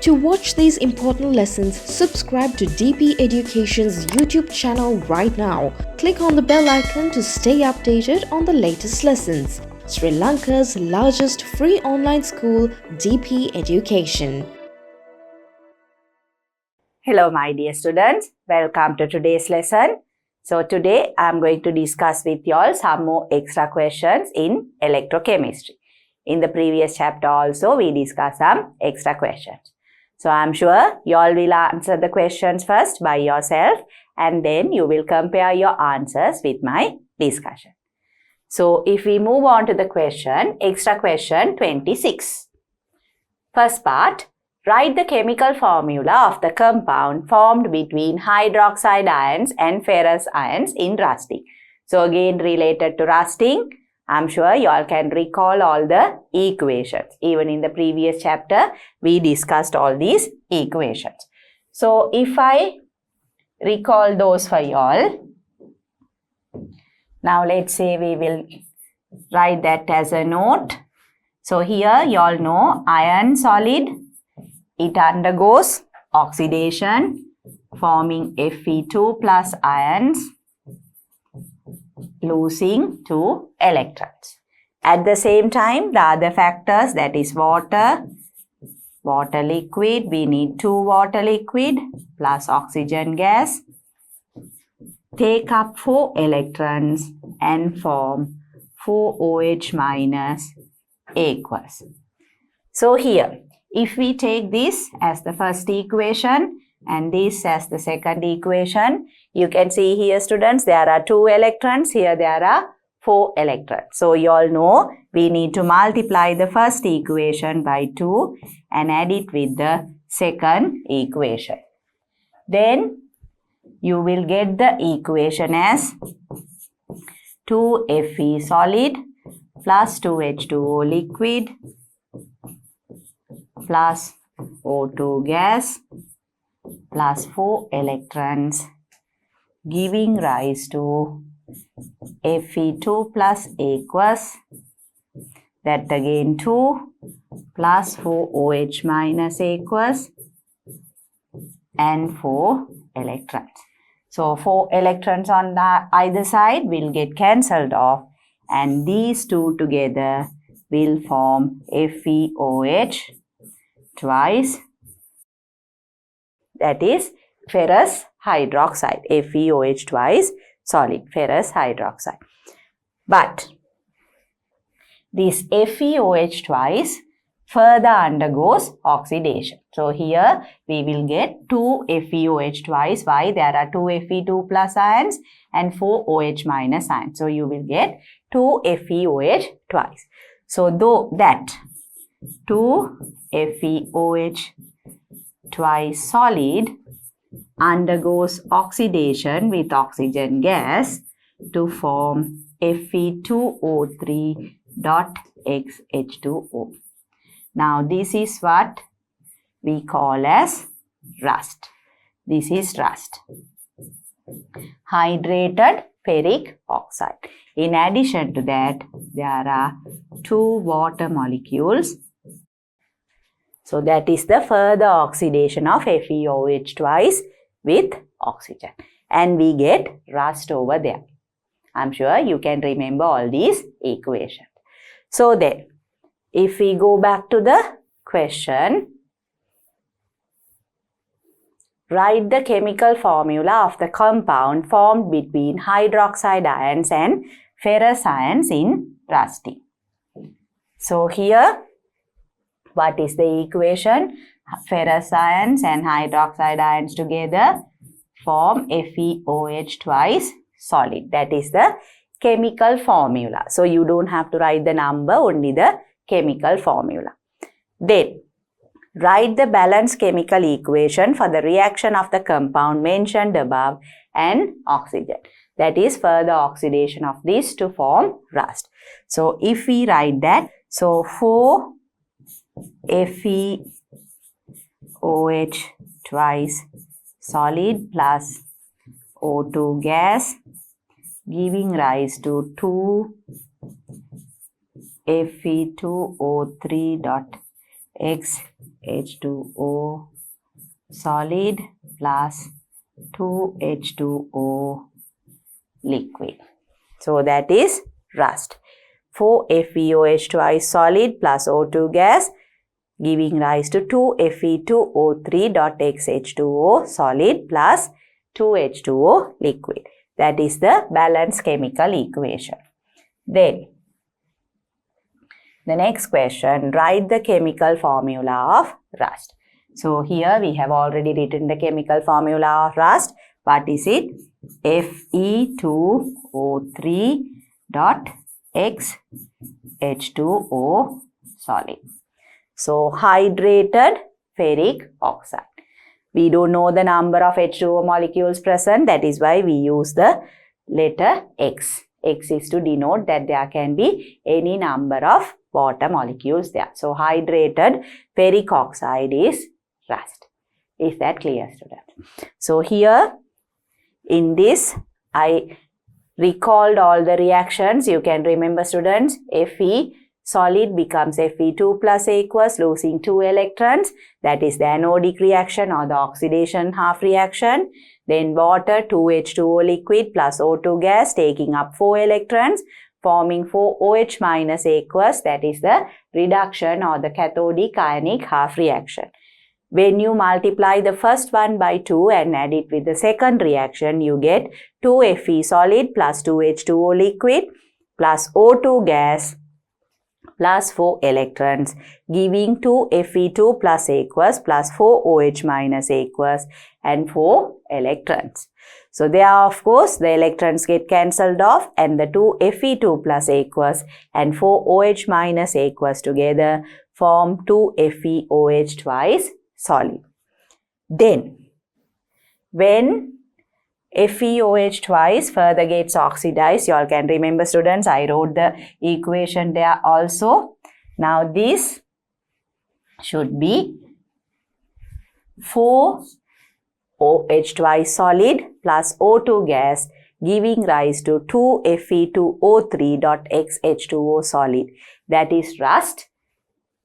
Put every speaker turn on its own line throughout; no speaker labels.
To watch these important lessons, subscribe to DP Education's YouTube channel right now. Click on the bell icon to stay updated on the latest lessons. Sri Lanka's largest free online school, DP Education.
Hello my dear students, welcome to today's lesson. So today I am going to discuss with you all some more extra questions in electrochemistry. In the previous chapter also we discussed some extra questions. So I am sure you all will answer the questions first by yourself and then you will compare your answers with my discussion. So if we move on to the question, extra question 26. First part. Write the chemical formula of the compound formed between hydroxide ions and ferrous ions in rusting. So again related to rusting, I'm sure you all can recall all the equations. Even in the previous chapter, we discussed all these equations. So if I recall those for you all, now let's say we will write that as a note. So here you all know iron solid. It undergoes oxidation forming Fe2 plus ions, losing 2 electrons. At the same time, the other factors, that is water liquid, we need 2 water liquid plus oxygen gas, take up 4 electrons and form 4 OH minus aqueous. So here, if we take this as the first equation and this as the second equation, you can see here students, there are 2 electrons, here there are 4 electrons. So you all know we need to multiply the first equation by 2 and add it with the second equation. Then you will get the equation as 2Fe solid plus 2H2O liquid plus O2 gas plus 4 electrons giving rise to Fe2 plus aqueous, that again 2 plus 4 OH minus aqueous and 4 electrons. So 4 electrons on the either side will get cancelled off and these two together will form FeOH twice, that is ferrous hydroxide, FeOH twice solid ferrous hydroxide. But this FeOH twice further undergoes oxidation. So here we will get 2 FeOH twice. Why? There are 2 Fe2 plus ions and 4 OH minus ions. So you will get 2 FeOH twice. So though that 2 FeOH twice solid undergoes oxidation with oxygen gas to form Fe2O3.XH2O. Now this is what we call as rust. This is rust. Hydrated ferric oxide. In addition to that, there are 2 water molecules. So that is the further oxidation of FeOH twice with oxygen. And we get rust over there. I'm sure you can remember all these equations. So then, if we go back to the question, write the chemical formula of the compound formed between hydroxide ions and ferrous ions in rusting. So here, what is the equation? Ferrous ions and hydroxide ions together form FeOH twice solid. That is the chemical formula. So you don't have to write the number, only the chemical formula. Then write the balanced chemical equation for the reaction of the compound mentioned above and oxygen. That is further oxidation of this to form rust. So if we write that, so 4 FeOH twice solid plus O2 gas giving rise to 2 Fe2O3.XH H2O solid plus 2H2O liquid. So that is rust. 4FeOH twice solid plus O2 gas giving rise to 2Fe2O3.xH2O solid plus 2H2O liquid. That is the balanced chemical equation. Then the next question, write the chemical formula of rust. So here we have already written the chemical formula of rust. What is it? Fe2O3.xH2O solid. So hydrated ferric oxide. We don't know the number of H2O molecules present. That is why we use the letter X. X is to denote that there can be any number of water molecules there. So hydrated ferric oxide is rust. Is that clear, student? So here in this I recalled all the reactions. You can remember, students, Fe solid becomes Fe2 plus aqueous, losing 2 electrons. That is the anodic reaction or the oxidation half reaction. Then water 2H2O liquid plus O2 gas taking up 4 electrons, forming 4OH minus aqueous. That is the reduction or the cathodic ionic half reaction. When you multiply the first one by 2 and add it with the second reaction, you get 2Fe solid plus 2H2O liquid plus O2 gas plus 4 electrons, giving 2Fe2 plus aqueous plus 4OH minus aqueous and 4 electrons. So there, of course, the electrons get cancelled off and the 2Fe2 plus aqueous and 4OH minus aqueous together form 2FeOH twice solid. Then, when FeOH twice further gets oxidized, you all can remember, students, I wrote the equation there also. Now this should be 4OH twice solid plus O2 gas giving rise to 2Fe2O3.xH2O solid. That is rust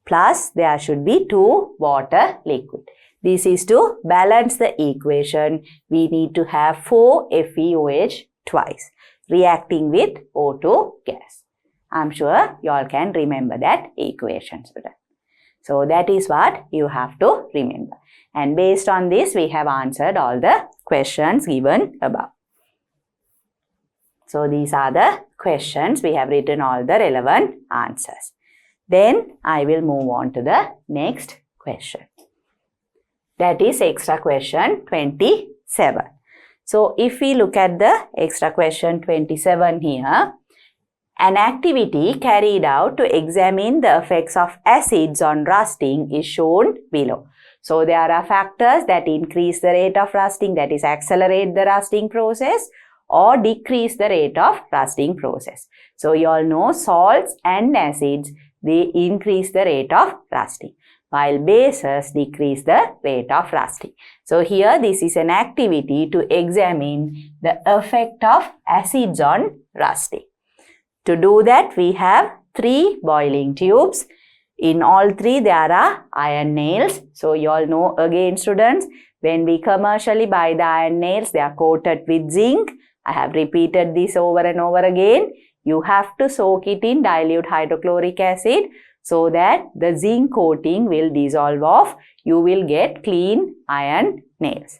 plus there should be 2 water liquid. This is to balance the equation. We need to have 4 FeOH twice reacting with O2 gas. I'm sure you all can remember that equation, student. So that is what you have to remember. And based on this, we have answered all the questions given above. So these are the questions. We have written all the relevant answers. Then I will move on to the next question. That is extra question 27. So if we look at the extra question 27 here, an activity carried out to examine the effects of acids on rusting is shown below. So there are factors that increase the rate of rusting, that is accelerate the rusting process or decrease the rate of rusting process. So you all know salts and acids, they increase the rate of rusting, while bases decrease the rate of rusting. So here this is an activity to examine the effect of acids on rusting. To do that, we have 3 boiling tubes. In all 3 there are iron nails. So you all know again, students, when we commercially buy the iron nails, they are coated with zinc. I have repeated this over and over again. You have to soak it in dilute hydrochloric acid so that the zinc coating will dissolve off. You will get clean iron nails.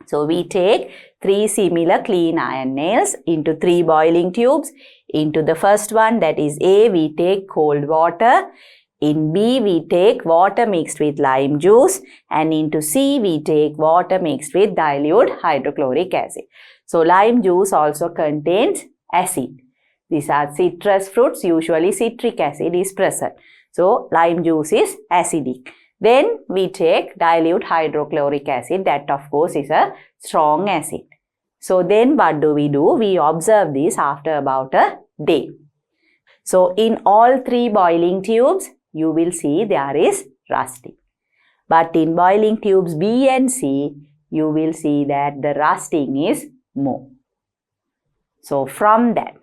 So we take 3 similar clean iron nails into 3 boiling tubes. Into the first one, that is A, we take cold water. In B, we take water mixed with lime juice. And into C, we take water mixed with dilute hydrochloric acid. So lime juice also contains acid. These are citrus fruits. Usually citric acid is present. So lime juice is acidic. Then we take dilute hydrochloric acid. That of course is a strong acid. So then what do? We observe this after about a day. So in all 3 boiling tubes, you will see there is rusting. But in boiling tubes B and C, you will see that the rusting is more. So from that,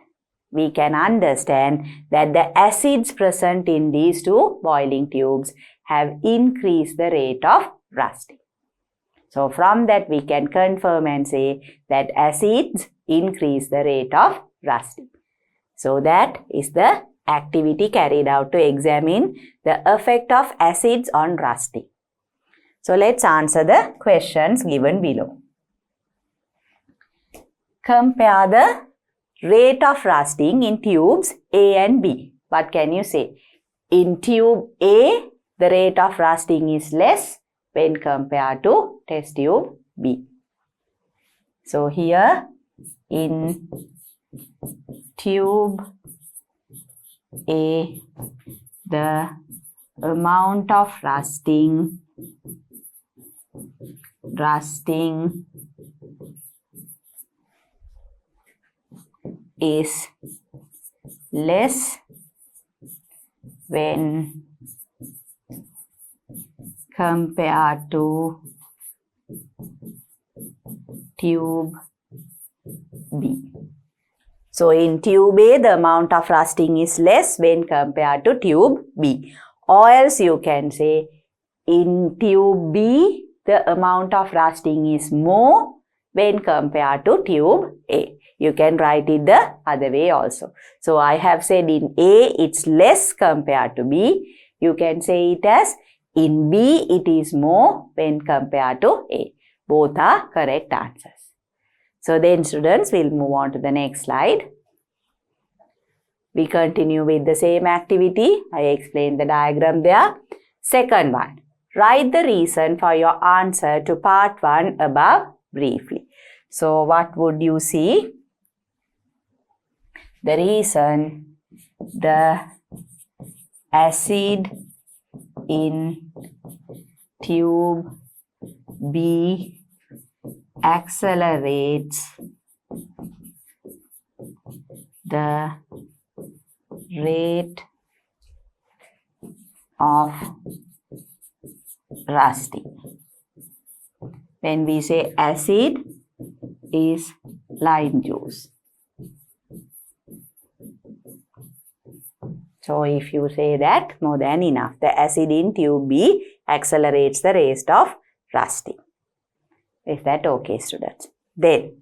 we can understand that the acids present in these two boiling tubes have increased the rate of rusting. So from that we can confirm and say that acids increase the rate of rusting. So that is the activity carried out to examine the effect of acids on rusting. So let's answer the questions given below. Compare the rate of rusting in tubes A and B. What can you say? In tube A, the rate of rusting is less when compared to test tube B. So here in tube A, the amount of rusting is less when compared to tube B. So in tube A, the amount of rusting is less when compared to tube B. Or else you can say in tube B, the amount of rusting is more when compared to tube A. You can write it the other way also. So I have said in A, it's less compared to B. You can say it as in B, it is more when compared to A. Both are correct answers. So then students, we'll move on to the next slide. We continue with the same activity. I explained the diagram there. Second one, write the reason for your answer to part 1 above briefly. So what would you see? The reason the acid in tube B accelerates the rate of rusting. When we say acid is lime juice. So if you say that, more than enough. The acid in tube B accelerates the rate of rusting. Is that okay, students? Then,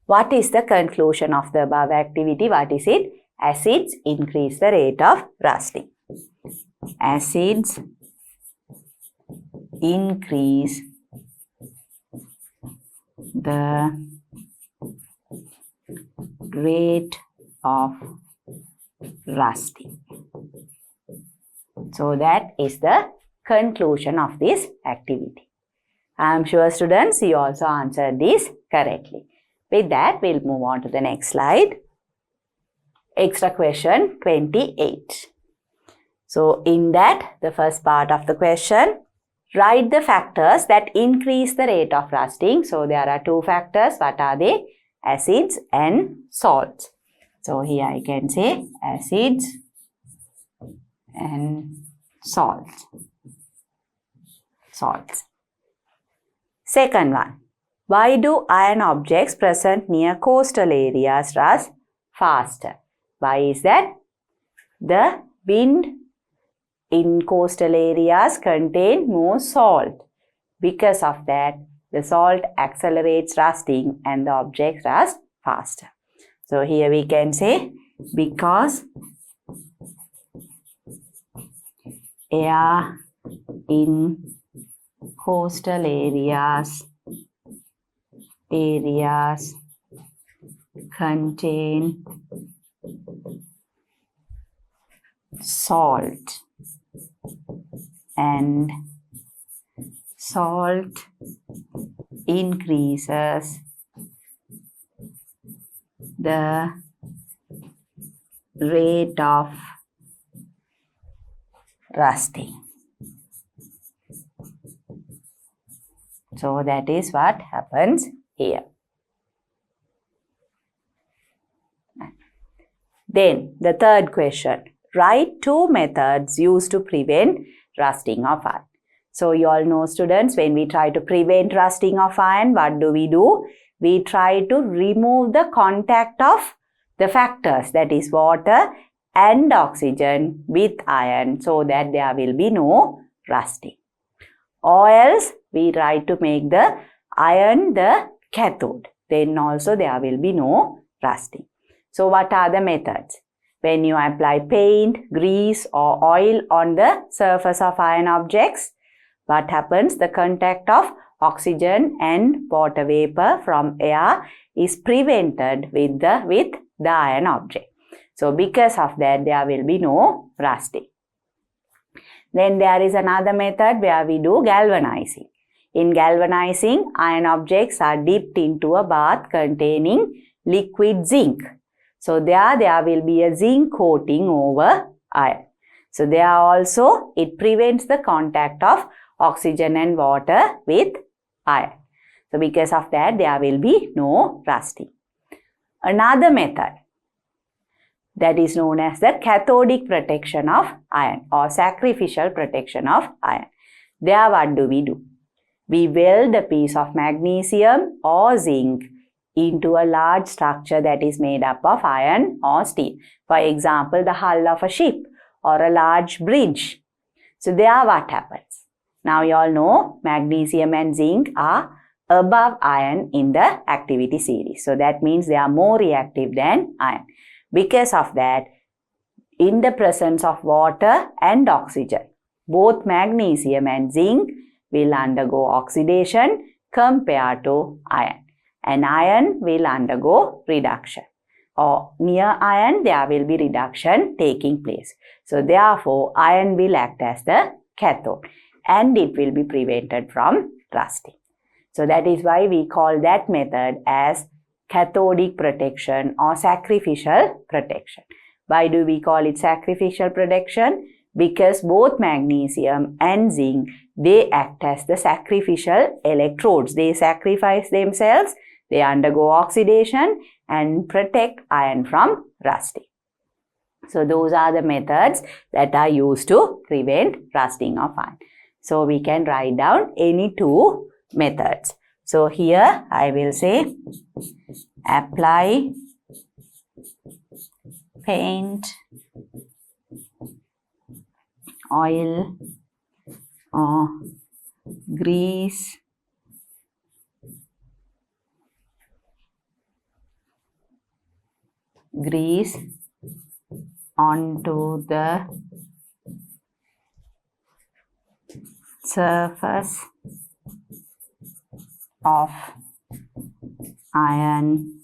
what is the conclusion of the above activity? What is it? Acids increase the rate of rusting. Acids increase the rate of rusting. So that is the conclusion of this activity. I am sure students, you also answered this correctly. With that, we'll move on to the next slide. Extra question 28. So in that, the first part of the question, write the factors that increase the rate of rusting. So there are two factors. What are they? Acids and salts. So here I can say acids and salts. Second one, why do iron objects present near coastal areas rust faster? Why is that? The wind in coastal areas contain more salt. Because of that, the salt accelerates rusting and the objects rust faster. So here we can say because air in coastal areas contain salt and salt increases the rate of rusting. So that is what happens here. Then the third question, write two methods used to prevent rusting of iron. So you all know students, when we try to prevent rusting of iron, what do? we try to remove the contact of the factors, that is water and oxygen with iron, so that there will be no rusting. Or else we try to make the iron the cathode, then also there will be no rusting. So what are the methods? When you apply paint, grease or oil on the surface of iron objects, what happens? The contact of oxygen and water vapor from air is prevented with the iron object. So because of that, there will be no rusting. Then there is another method where we do galvanizing. In galvanizing, iron objects are dipped into a bath containing liquid zinc. So there will be a zinc coating over iron. So there also it prevents the contact of oxygen and water with iron. So because of that, there will be no rusting. Another method that is known as the cathodic protection of iron or sacrificial protection of iron. There what do? We weld a piece of magnesium or zinc into a large structure that is made up of iron or steel. For example, the hull of a ship or a large bridge. So there what happens? Now you all know magnesium and zinc are above iron in the activity series. So that means they are more reactive than iron. Because of that, in the presence of water and oxygen, both magnesium and zinc will undergo oxidation compared to iron, and iron will undergo reduction, or near iron there will be reduction taking place. So therefore, iron will act as the cathode and it will be prevented from rusting. So that is why we call that method as cathodic protection or sacrificial protection. Why do we call it sacrificial protection? Because both magnesium and zinc, they act as the sacrificial electrodes. They sacrifice themselves, they undergo oxidation and protect iron from rusting. So those are the methods that are used to prevent rusting of iron. So we can write down any two methods. So here I will say apply paint, oil or grease onto the surface of iron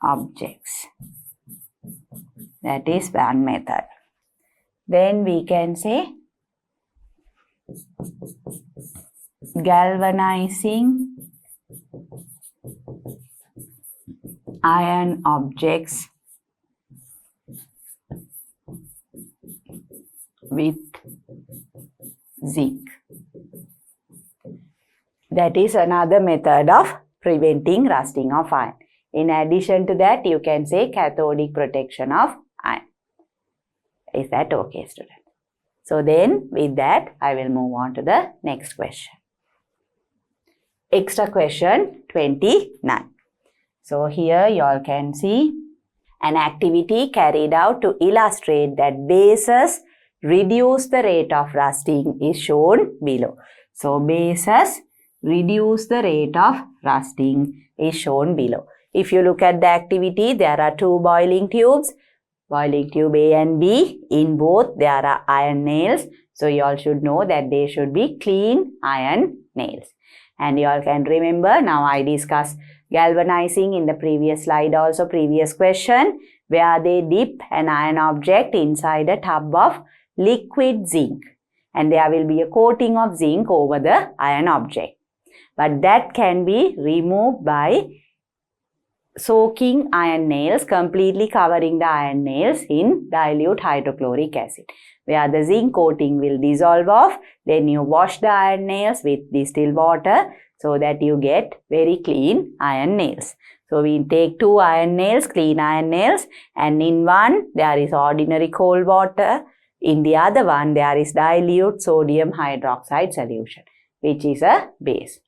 objects. That is one method. Then we can say galvanizing iron objects with zinc. That is another method of preventing rusting of iron. In addition to that, you can say cathodic protection of iron. Is that okay, student? So then with that, I will move on to the next question. Extra question 29. So here you all can see an activity carried out to illustrate that bases reduce the rate of rusting is shown below. So bases reduce the rate of rusting is shown below. If you look at the activity, there are two boiling tubes, boiling tube A and B. In both there are iron nails. So you all should know that they should be clean iron nails. And you all can remember, now I discussed galvanizing in the previous slide, also previous question, where they dip an iron object inside a tub of liquid zinc. And there will be a coating of zinc over the iron object. But that can be removed by soaking iron nails, completely covering the iron nails in dilute hydrochloric acid, where the zinc coating will dissolve off. Then you wash the iron nails with distilled water so that you get very clean iron nails. So we take two iron nails, clean iron nails, and in one there is ordinary cold water. In the other one there is dilute sodium hydroxide solution, which is a base.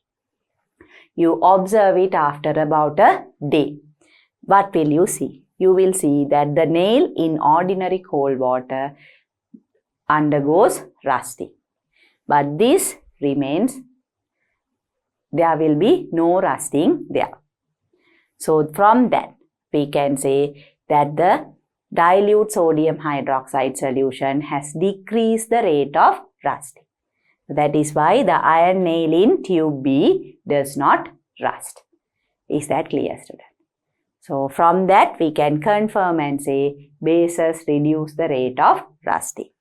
you observe it after about a day. What will you see? You will see that the nail in ordinary cold water undergoes rusting. But this remains, there will be no rusting there. So from that, we can say that the dilute sodium hydroxide solution has decreased the rate of rusting. That is why the iron nail in tube B does not rust. Is that clear, student? So from that, we can confirm and say bases reduce the rate of rusting.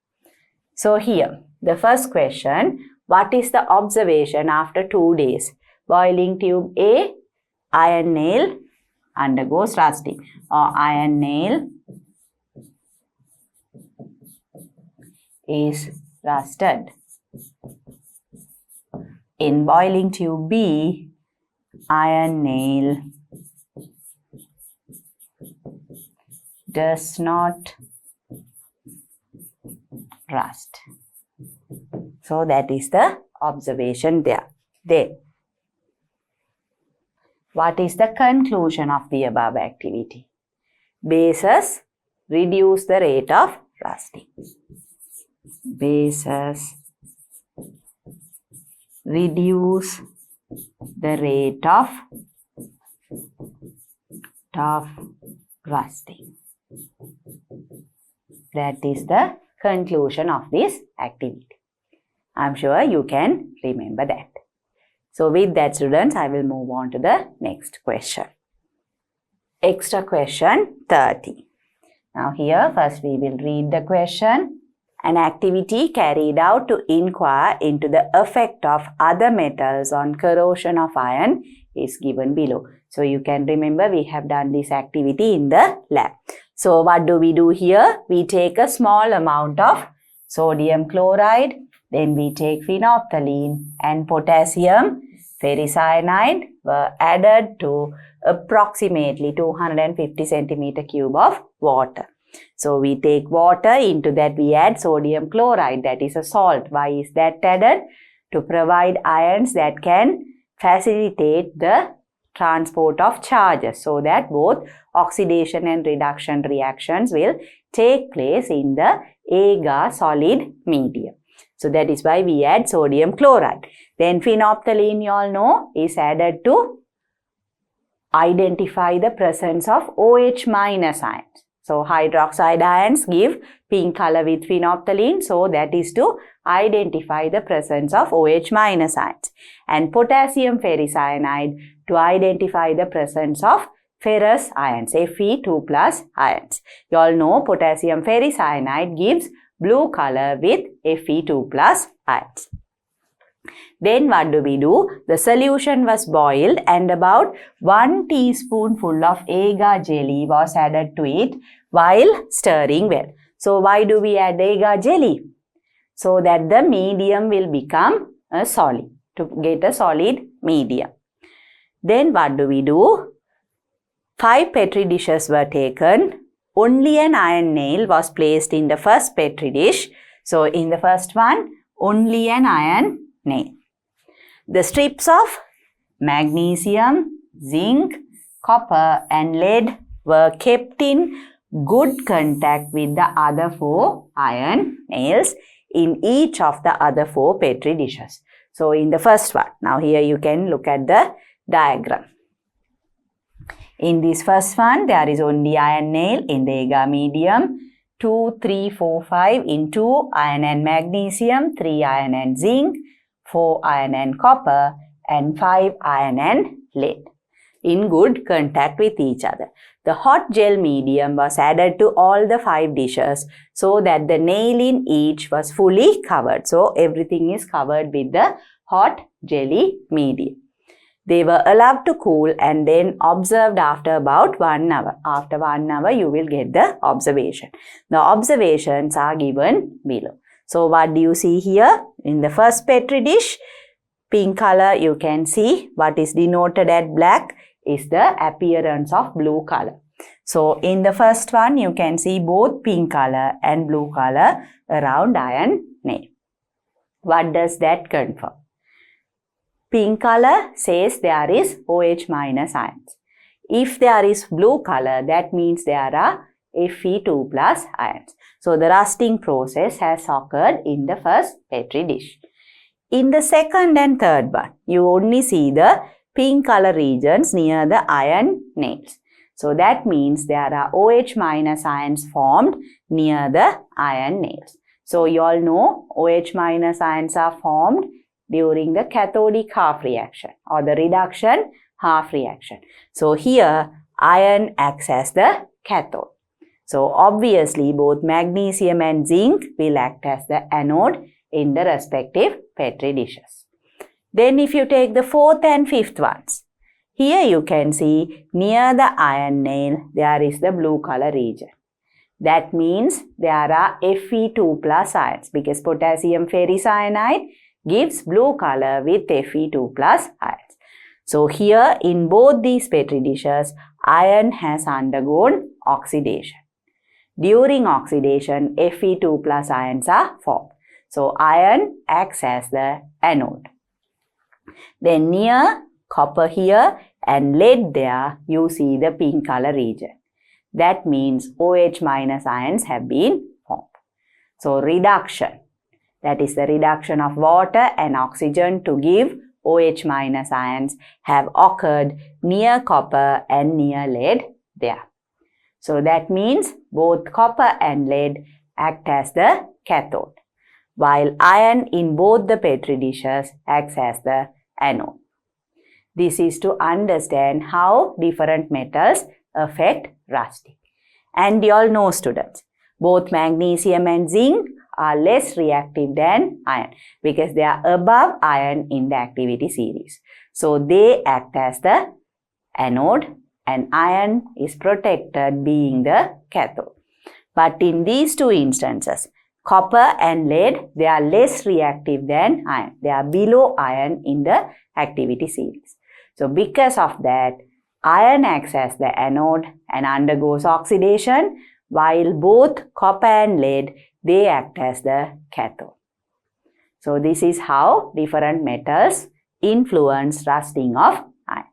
So here, the first question, what is the observation after 2 days? Boiling tube A, iron nail undergoes rusting, or iron nail is rusted. In boiling tube B, iron nail does not rust. So that is the observation there. Then, what is the conclusion of the above activity? Bases reduce the rate of rusting. Bases reduce the rate of rusting. That is the conclusion of this activity. I am sure you can remember that. So with that, students, I will move on to the next question. Extra question 30. Now here, first we will read the question. An activity carried out to inquire into the effect of other metals on corrosion of iron is given below. So you can remember we have done this activity in the lab. So what do we do here? We take a small amount of sodium chloride, then we take phenolphthalein and potassium ferricyanide were added to approximately 250 centimeter cube of water. So we take water, into that we add sodium chloride, that is a salt. Why is that added? To provide ions that can facilitate the transport of charges, so that both oxidation and reduction reactions will take place in the agar solid medium. So that is why we add sodium chloride. Then phenolphthalein, you all know, is added to identify the presence of OH minus ions. So hydroxide ions give pink color with phenolphthalein. So that is to identify the presence of OH minus ions. And potassium ferricyanide to identify the presence of ferrous ions, Fe2 plus ions. You all know potassium ferricyanide gives blue color with Fe2 plus ions. Then what do we do? The solution was boiled and about 1 teaspoonful of agar jelly was added to it while stirring well. So why do we add agar jelly? So that the medium will become a solid, to get a solid medium. Then what do we do? 5 petri dishes were taken. Only an iron nail was placed in the first petri dish. So in the first one, only an iron nail. The strips of magnesium, zinc, copper and lead were kept in good contact with the other 4 iron nails in each of the other 4 petri dishes. So in the first one, now here you can look at the diagram. In this first one, there is only iron nail in the agar medium. 2, 3, 4, 5 in 2 iron and magnesium, 3 iron and zinc, 4 iron and copper and 5 iron and lead in good contact with each other. The hot gel medium was added to all the 5 dishes so that the nail in each was fully covered. So everything is covered with the hot jelly medium. They were allowed to cool and then observed after about 1 hour. After 1 hour, you will get the observation. The observations are given below. So what do you see here? In the first petri dish, pink color, you can see what is denoted at black is the appearance of blue color. So in the first one, you can see both pink color and blue color around iron nail. What does that confirm? Pink color says there is OH minus ions. If there is blue color, that means there are Fe2 plus ions. So the rusting process has occurred in the first Petri dish. In the second and third one, you only see the pink color regions near the iron nails. So that means there are OH minus ions formed near the iron nails. So you all know OH minus ions are formed during the cathodic half reaction or the reduction half reaction. So here iron acts as the cathode. So obviously both magnesium and zinc will act as the anode in the respective Petri dishes. Then if you take the fourth and fifth ones, here you can see near the iron nail there is the blue color region. That means there are Fe2 plus ions because potassium ferricyanide gives blue color with Fe2 plus ions. So here in both these Petri dishes, iron has undergone oxidation. During oxidation, Fe2 plus ions are formed. So iron acts as the anode. Then near copper here and lead there, you see the pink color region. That means OH minus ions have been formed. So reduction, that is the reduction of water and oxygen to give OH minus ions, have occurred near copper and near lead there. So that means both copper and lead act as the cathode, while iron in both the Petri dishes acts as the anode. This is to understand how different metals affect rusting. And you all know, students, both magnesium and zinc are less reactive than iron because they are above iron in the activity series. So they act as the anode and iron is protected being the cathode. But in these two instances, copper and lead, they are less reactive than iron. They are below iron in the activity series. So because of that, iron acts as the anode and undergoes oxidation, while both copper and lead, they act as the cathode. So this is how different metals influence rusting of iron.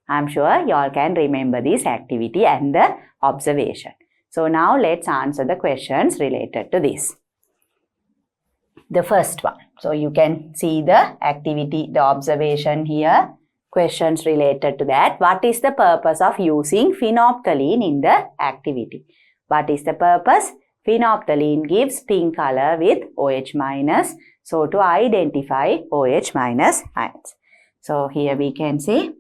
I am sure you all can remember this activity and the observation. So now let's answer the questions related to this. The first one. So you can see the activity, the observation here. Questions related to that. What is the purpose of using phenolphthalein in the activity? What is the purpose? Phenolphthalein gives pink color with OH minus. So to identify OH minus ions. So here we can say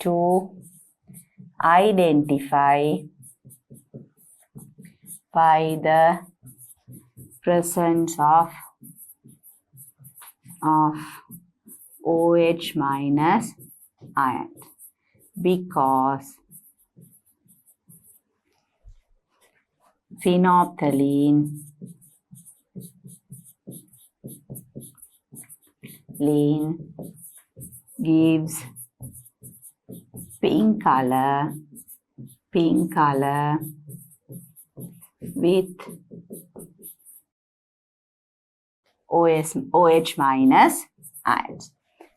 to identify by the presence of OH minus ion, because phenolphthalein gives pink color with OH minus ions.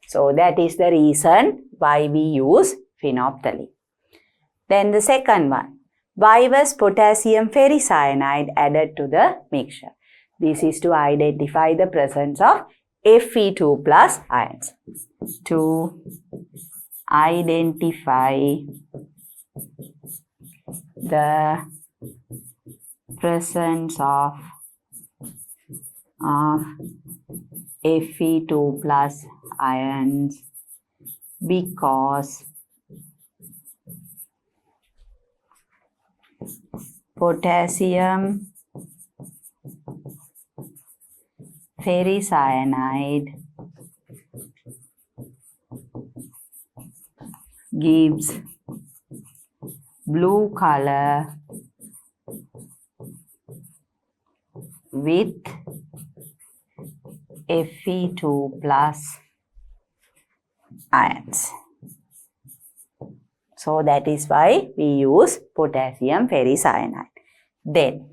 So that is the reason why we use phenolphthalein. Then the second one, why was potassium ferricyanide added to the mixture? This is to identify the presence of Fe2 plus ions. To identify the presence of Fe2 plus ions because potassium ferricyanide gives blue color with Fe2 plus ions. So that is why we use potassium ferricyanide. Then,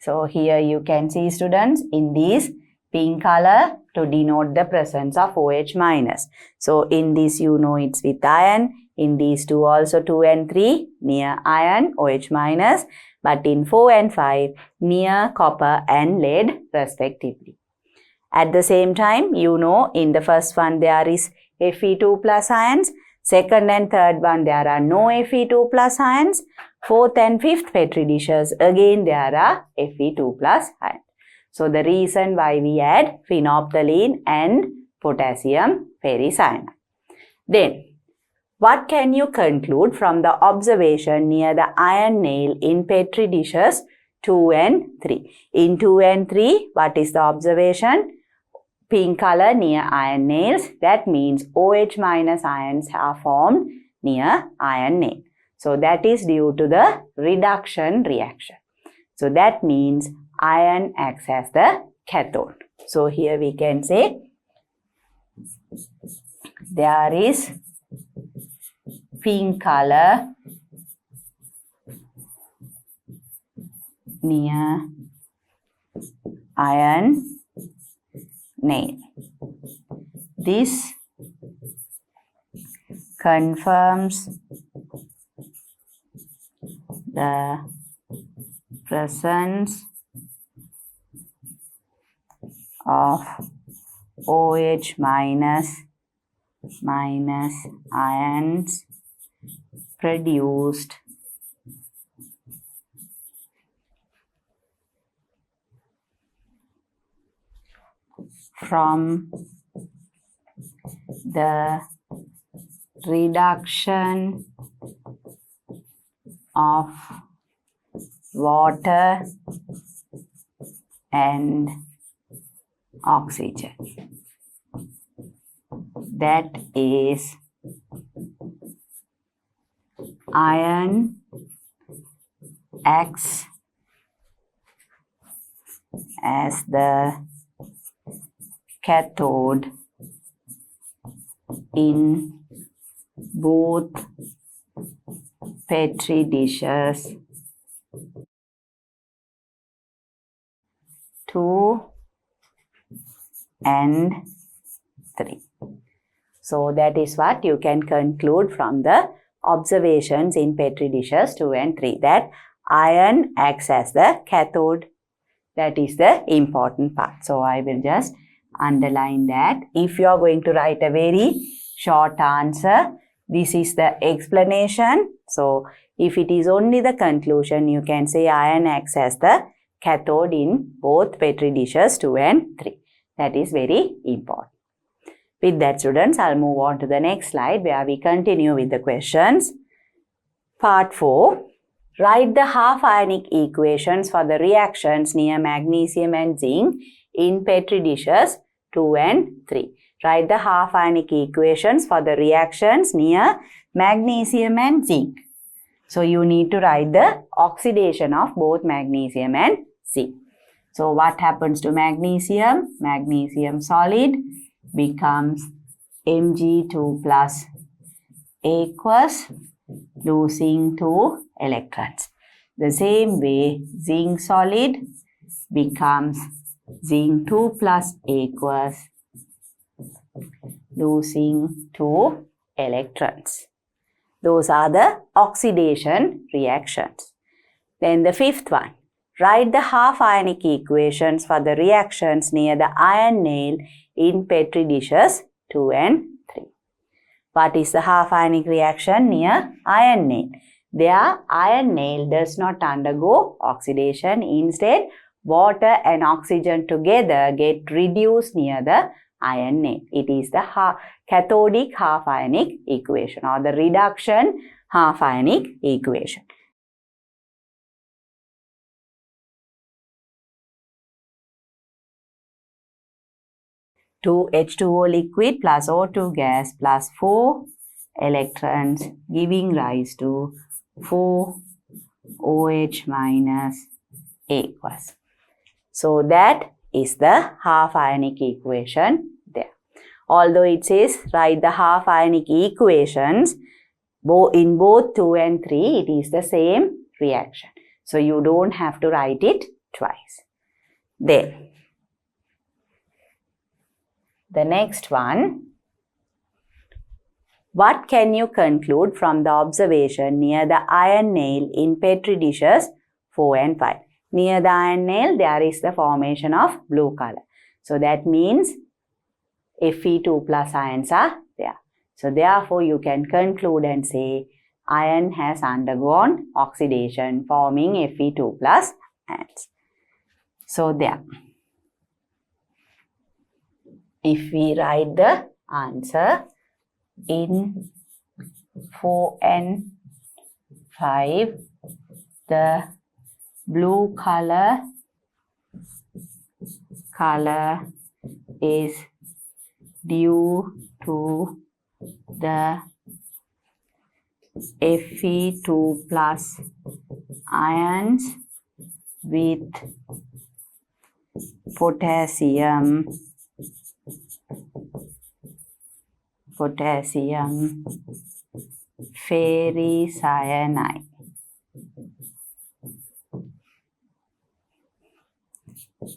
so here you can see, students, in these pink color to denote the presence of OH minus. So in this you know it's with iron. In these two also 2 and 3 near iron OH minus, but in 4 and 5 near copper and lead respectively. At the same time, you know in the first one there is Fe2 plus ions. Second and third one there are no Fe2 plus ions. Fourth and fifth Petri dishes again there are Fe2 plus ions. So the reason why we add phenolphthalein and potassium ferricyanide. Then what can you conclude from the observation near the iron nail in Petri dishes 2 and 3? In 2 and 3, what is the observation? Pink color near iron nails. That means OH minus ions are formed near iron nail. So that is due to the reduction reaction. So that means iron acts as the cathode. So here we can say there is pink color near iron nail. This confirms the presence of OH minus ions produced from the reduction of water and oxygen. That is, iron acts as the cathode in both Petri dishes 2 and 3. So that is what you can conclude from the observations in Petri dishes 2 and 3, that iron acts as the cathode. That is the important part. So I will just underline that. If you are going to write a very short answer, this is the explanation. So if it is only the conclusion, you can say iron acts as the cathode in both Petri dishes 2 and 3. That is very important. With that, students, I'll move on to the next slide where we continue with the questions. Part 4. Write the half ionic equations for the reactions near magnesium and zinc in Petri dishes 2 and 3. Write the half ionic equations for the reactions near magnesium and zinc. So you need to write the oxidation of both magnesium and zinc. So what happens to magnesium? Magnesium solid becomes Mg2 plus aqueous, losing 2 electrons. The same way, zinc solid becomes zinc 2 plus aqueous, losing 2 electrons. Those are the oxidation reactions. Then the fifth one. Write the half ionic equations for the reactions near the iron nail in Petri dishes 2 and 3. What is the half ionic reaction near iron nail? There, iron nail does not undergo oxidation. Instead, water and oxygen together get reduced near the iron nail. It is the cathodic half ionic equation or the reduction half ionic equation. 2 H2O liquid plus O2 gas plus 4 electrons, giving rise to 4 OH minus aqueous. So that is the half ionic equation there. Although it says write the half ionic equations in both 2 and 3, it is the same reaction. So you don't have to write it twice. Then The next one. What can you conclude from the observation near the iron nail in Petri dishes 4 and 5? Near the iron nail, there is the formation of blue color. So that means Fe2 plus ions are there. So therefore, you can conclude and say iron has undergone oxidation forming Fe2 plus ions. So there. If we write the answer in 4 and 5, the blue color is due to the Fe2 plus ions with potassium ferricyanide.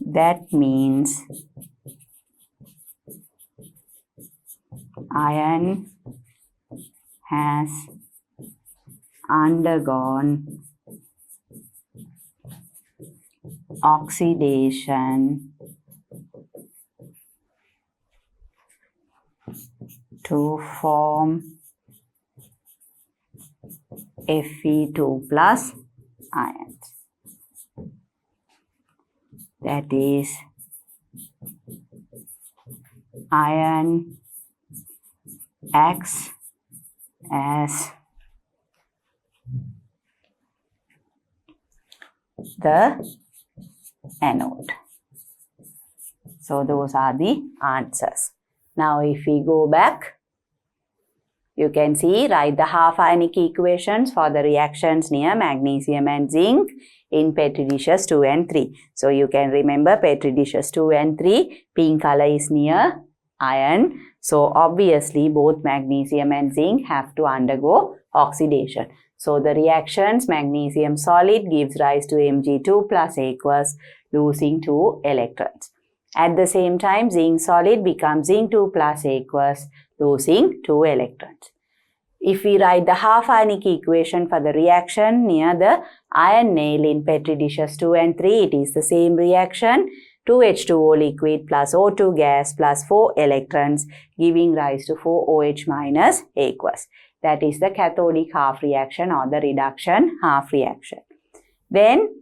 That means iron has undergone oxidation to form Fe2 plus ions. That is, iron acts as the anode. So those are the answers. Now if we go back, you can see, write the half ionic equations for the reactions near magnesium and zinc in Petri dishes 2 and 3. So you can remember Petri dishes 2 and 3, pink color is near iron. So obviously both magnesium and zinc have to undergo oxidation. So the reactions magnesium solid gives rise to Mg2 plus aqueous, losing 2 electrons. At the same time, zinc solid becomes zinc 2 plus aqueous, losing 2 electrons. If we write the half ionic equation for the reaction near the iron nail in Petri dishes 2 and 3, it is the same reaction. 2H2O liquid plus O2 gas plus 4 electrons, giving rise to 4OH minus aqueous. That is the cathodic half reaction or the reduction half reaction. Then,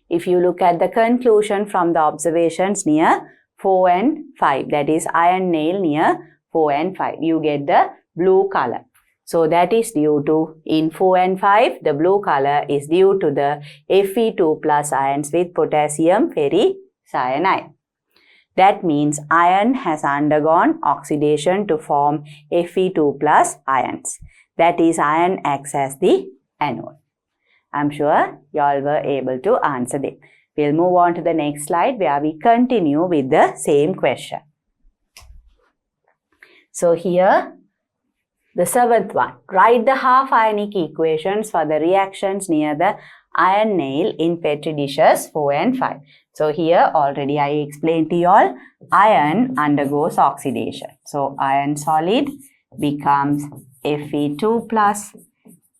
if you look at the conclusion from the observations near 4 and 5, that is iron nail near 4 and 5, you get the blue color. So that is due to, in 4 and 5, the blue color is due to the Fe2 plus ions with potassium ferricyanide. That means iron has undergone oxidation to form Fe2 plus ions. That is, iron acts as the anode. I'm sure you all were able to answer them. We'll move on to the next slide where we continue with the same question. So here, the 7th one. Write the half ionic equations for the reactions near the iron nail in Petri dishes 4 and 5. So here already I explained to you all, iron undergoes oxidation. So iron solid becomes Fe2 plus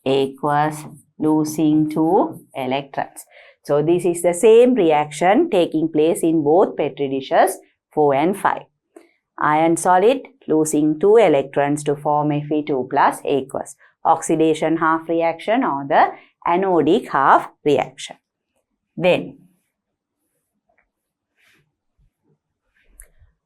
aqueous, losing 2 electrons. So this is the same reaction taking place in both Petri dishes 4 and 5. Iron solid losing 2 electrons to form Fe2 plus aqueous. Oxidation half reaction or the anodic half reaction. Then,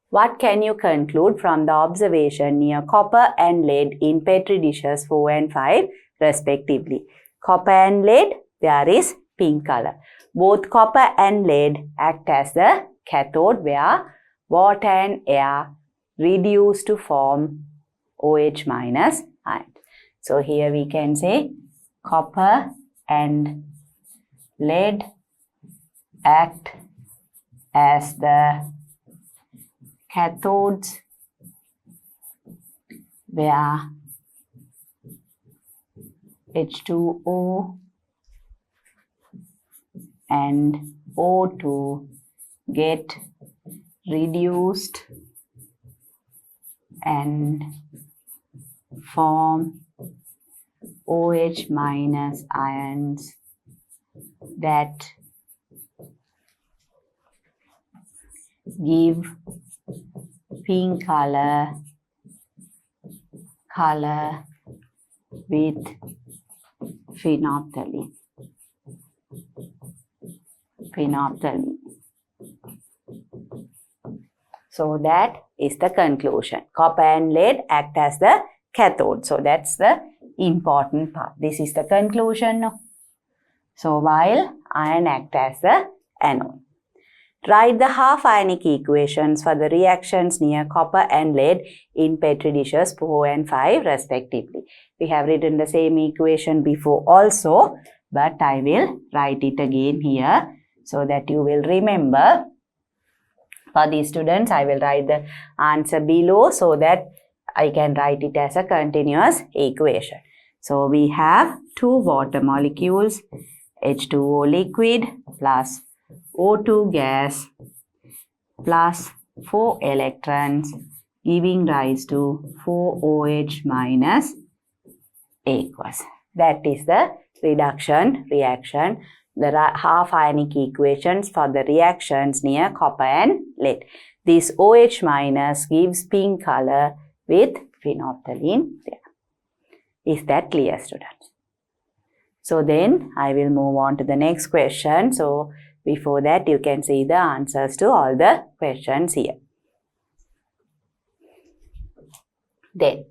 what can you conclude from the observation near copper and lead in Petri dishes 4 and 5 respectively? Copper and lead, there is pink color. Both copper and lead act as the cathode where water and air reduce to form OH minus ion. So here we can say copper and lead act as the cathodes where H2O and O2 get reduced and form OH minus ions that give pink color with phenolphthalein. So that is the conclusion. Copper and lead act as the cathode. So that's the important part. This is the conclusion. No? So while iron act as the anode. Write the half ionic equations for the reactions near copper and lead in Petri dishes 4 and 5 respectively. We have written the same equation before also, but I will write it again here so that you will remember. For these students, I will write the answer below so that I can write it as a continuous equation. So we have 2 water molecules, H2O liquid plus O2 gas plus 4 electrons giving rise to 4OH minus aqueous. That is the reduction reaction. The half ionic equations for the reactions near copper and lead. This OH minus gives pink color with phenolphthalein there. Is that clear, students? So then I will move on to the next question. So before that, you can see the answers to all the questions here. Then,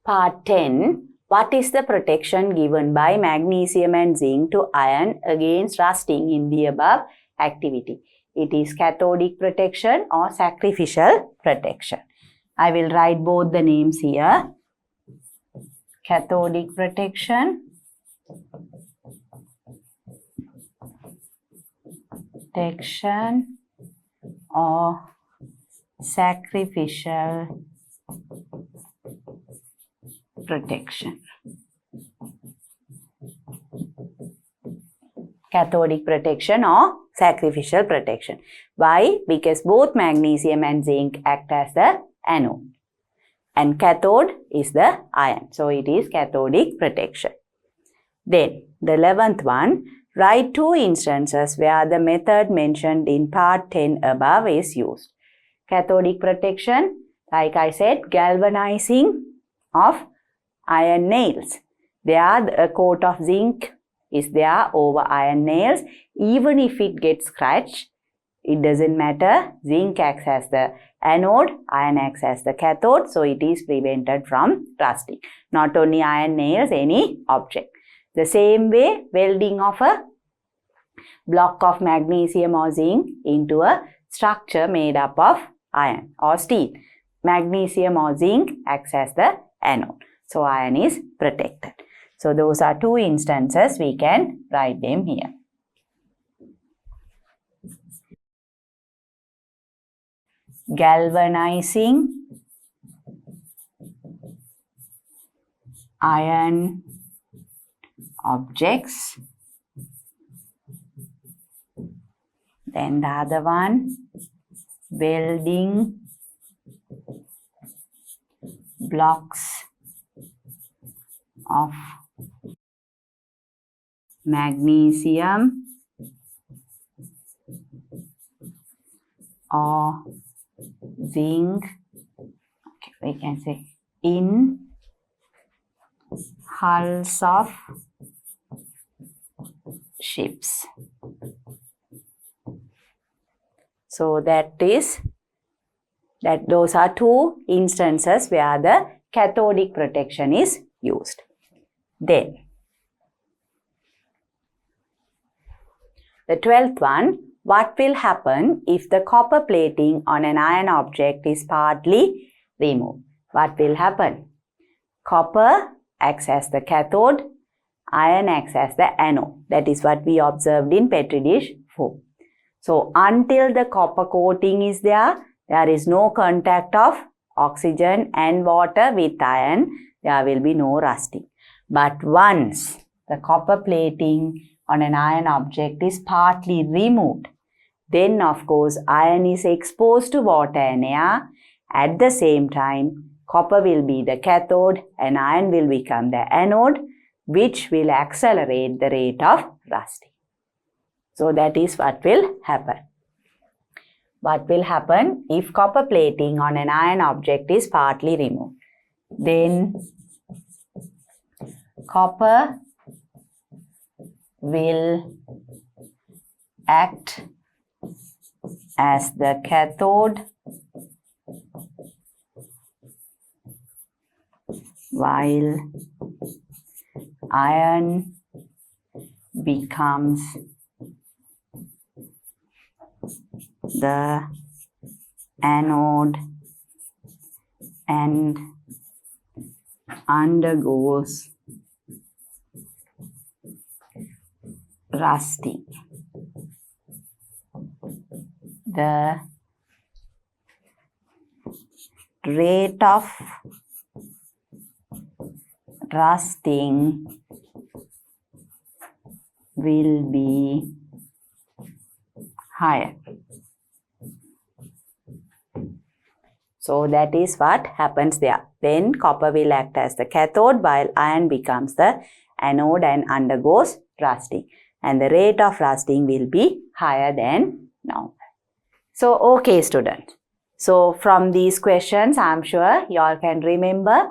part 10. What is the protection given by magnesium and zinc to iron against rusting in the above activity? It is cathodic protection or sacrificial protection. I will write both the names here. Cathodic protection or sacrificial protection. Cathodic protection or sacrificial protection. Why? Because both magnesium and zinc act as the anode and cathode is the iron. So it is cathodic protection. Then the 11th one, write 2 instances where the method mentioned in part 10 above is used. Cathodic protection, like I said, galvanizing of iron nails. There a coat of zinc is there over iron nails. Even if it gets scratched, it doesn't matter. Zinc acts as the anode, iron acts as the cathode. So it is prevented from rusting. Not only iron nails, any object. The same way, welding of a block of magnesium or zinc into a structure made up of iron or steel. Magnesium or zinc acts as the anode. So iron is protected. So those are 2 instances. We can write them here. Galvanizing iron objects. Then the other one, welding blocks of magnesium or zinc, okay, we can say in hulls of ships. So those are 2 instances where the cathodic protection is used. Then the 12th one, what will happen if the copper plating on an iron object is partly removed? What will happen? Copper acts as the cathode, iron acts as the anode. That is what we observed in Petri dish 4. So until the copper coating is there is no contact of oxygen and water with iron, there will be no rusting. But once the copper plating on an iron object is partly removed, then of course iron is exposed to water and air. At the same time, copper will be the cathode and iron will become the anode, which will accelerate the rate of rusting. So that is what will happen. What will happen if copper plating on an iron object is partly removed? Then copper will act as the cathode while iron becomes the anode and undergoes rusting. The rate of rusting will be higher. So that is what happens there. Then copper will act as the cathode while iron becomes the anode and undergoes rusting. And the rate of rusting will be higher than normal. So okay students. So from these questions I am sure you all can remember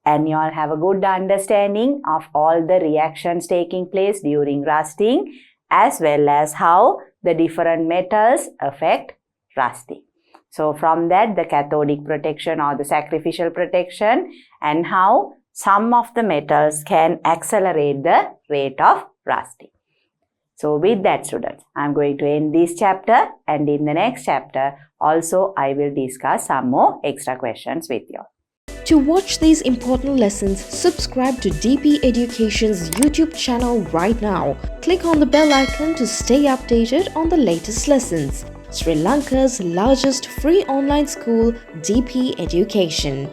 and you all have a good understanding of all the reactions taking place during rusting as well as how the different metals affect rusting. So from that, the cathodic protection or the sacrificial protection and how some of the metals can accelerate the rate of rusting. So with that students, I am going to end this chapter and in the next chapter also I will discuss some more extra questions with you.
To watch these important lessons, subscribe to DP Education's YouTube channel right now. Click on the bell icon to stay updated on the latest lessons. Sri Lanka's largest free online school, DP Education.